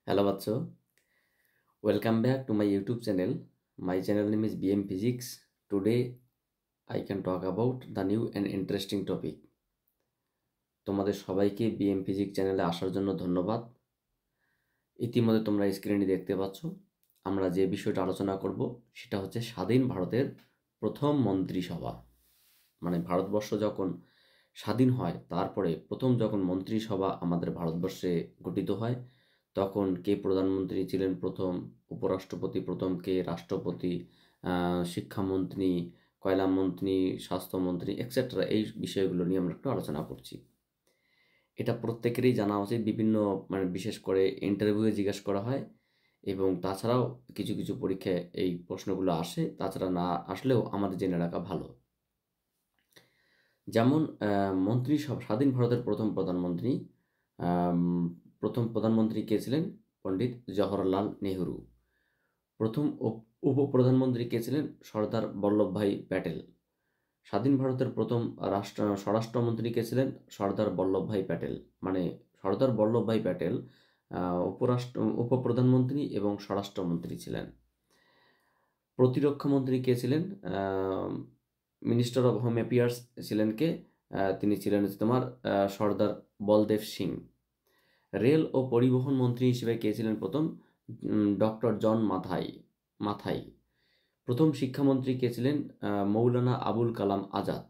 Hello Vatso, welcome back to my YouTube channel. My channel name is BM Physics. Today I can talk about the new and interesting topic. তোমাদের সবাইকে BM Physics চ্যানেলে আসার জন্য ধন্যবাদ। ইতিমধ্যে তোমরা স্ক্রিনে দেখতে পাচ্ছ আমরা যে বিষয়টা আলোচনা করব সেটা হচ্ছে স্বাধীন ভারতের প্রথম মন্ত্রিসভা। মানে ভারতবর্ষ যখন স্বাধীন হয় তারপরে প্রথম যখন মন্ত্রিসভা আমাদের ভারতবর্ষে গঠিত হয় তখন কে প্রধানমন্ত্রী ছিলেন প্রথম, উপরাষ্ট্রপতি প্রথম কে, রাষ্ট্রপতি, শিক্ষামন্ত্রী, কয়লামন্ত্রী, স্বাস্থ্যমন্ত্রী এক্সেট্রা এই বিষয়গুলো নিয়ে আমরা একটু আলোচনা করছি। এটা প্রত্যেকেরই জানা উচিত, বিভিন্ন মানে বিশেষ করে ইন্টারভিউয়ে জিজ্ঞাসা করা হয় এবং তাছাড়াও কিছু কিছু পরীক্ষায় এই প্রশ্নগুলো আসে, তাছাড়া না আসলেও আমাদের জেনে রাখা ভালো। যেমন মন্ত্রিসভা, স্বাধীন ভারতের প্রথম প্রধানমন্ত্রী প্রথম প্রধানমন্ত্রী কে ছিলেন? পণ্ডিত জওহরলাল নেহরু। প্রথম উপপ্রধানমন্ত্রী কে ছিলেন? সর্দার বল্লভভাই প্যাটেল। স্বাধীন ভারতের প্রথম স্বরাষ্ট্রমন্ত্রী কে ছিলেন? সর্দার বল্লভভাই প্যাটেল। মানে সর্দার বল্লভভাই প্যাটেল উপপ্রধানমন্ত্রী এবং স্বরাষ্ট্রমন্ত্রী ছিলেন। প্রতিরক্ষামন্ত্রী কে ছিলেন? মিনিস্টার অফ হোম অ্যাফেয়ার্স ছিলেন কে? তিনি ছিলেন তোমার সর্দার বলদেব সিং। রেল ও পরিবহন মন্ত্রী হিসেবে কে ছিলেন প্রথম? ডক্টর জন মাথাই। প্রথম শিক্ষামন্ত্রী কে ছিলেন? মৌলানা আবুল কালাম আজাদ।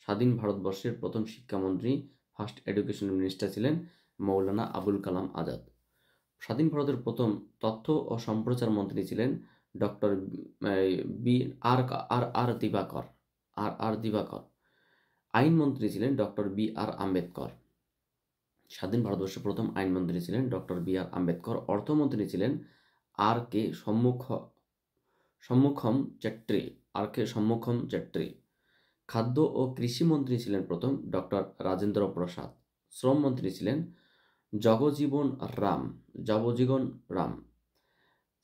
স্বাধীন ভারতবর্ষের প্রথম শিক্ষামন্ত্রী, ফার্স্ট এডুকেশন মিনিস্টার ছিলেন মৌলানা আবুল কালাম আজাদ। স্বাধীন ভারতের প্রথম তথ্য ও সম্প্রচার মন্ত্রী ছিলেন ডক্টর বি আর আর দিবাকর। আইনমন্ত্রী ছিলেন ডক্টর বি আর আম্বেদকর। স্বাধীন ভারতবর্ষের প্রথম আইনমন্ত্রী ছিলেন ডক্টর বি আর আম্বেদকর। অর্থমন্ত্রী ছিলেন আর কে সম্মুখম চেট্রি। খাদ্য ও কৃষিমন্ত্রী ছিলেন প্রথম ডক্টর রাজেন্দ্র প্রসাদ। শ্রমমন্ত্রী ছিলেন জগজীবন রাম।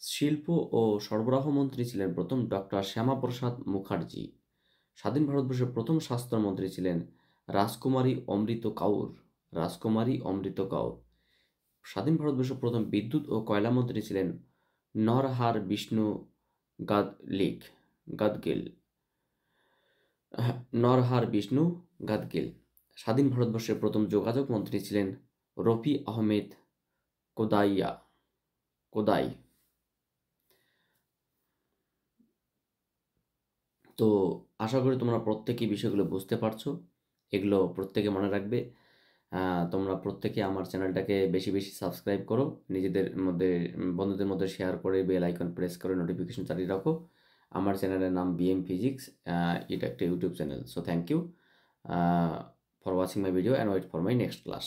শিল্প ও সরবরাহ মন্ত্রী ছিলেন প্রথম ডক্টর শ্যামাপ্রসাদ মুখার্জি। স্বাধীন ভারতবর্ষের প্রথম স্বাস্থ্যমন্ত্রী ছিলেন রাজকুমারী অমৃত কাউর। স্বাধীন ভারতবর্ষের প্রথম বিদ্যুৎ ও কয়লা মন্ত্রী ছিলেন নরহার বিষ্ণু গাদগিল। স্বাধীন ভারতবর্ষের প্রথম যোগাযোগ মন্ত্রী ছিলেন রফি আহমেদ কোদাই। তো আশা করি তোমরা প্রত্যেকেই বিষয়গুলো বুঝতে পারছো, এগুলো প্রত্যেকে মনে রাখবে। তোমরা প্রত্যেকে আমার চ্যানেলটাকে বেশি বেশি সাবস্ক্রাইব করো, নিজেদের মধ্যে বন্ধুদের মধ্যে শেয়ার করে বেল আইকন প্রেস করে নোটিফিকেশন চালিয়ে রাখো। আমার চ্যানেলের নাম BM Physics, এটা একটা YouTube channel. So thank you for watching my video and wait for my next class.